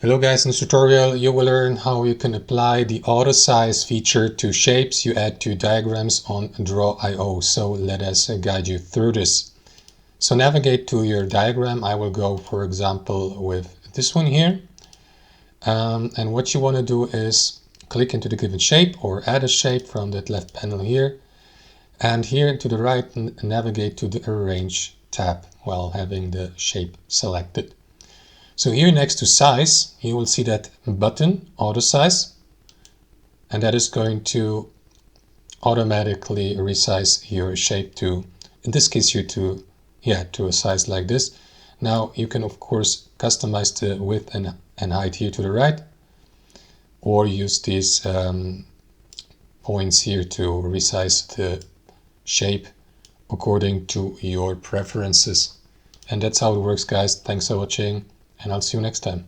Hello guys, in this tutorial you will learn how you can apply the auto size feature to shapes you add to diagrams on Draw.io. So let us guide you through this. So navigate to your diagram. I will go, for example, with this one here. And what you want to do is click into the given shape or add a shape from that left panel here. And here to the right, navigate to the Arrange tab while having the shape selected. So here next to size, you will see that button, auto size, and that is going to automatically resize your shape to, in this case here to a size like this. Now you can of course customize the width and height here to the right, or use these points here to resize the shape according to your preferences. And that's how it works, guys. Thanks for watching, and I'll see you next time.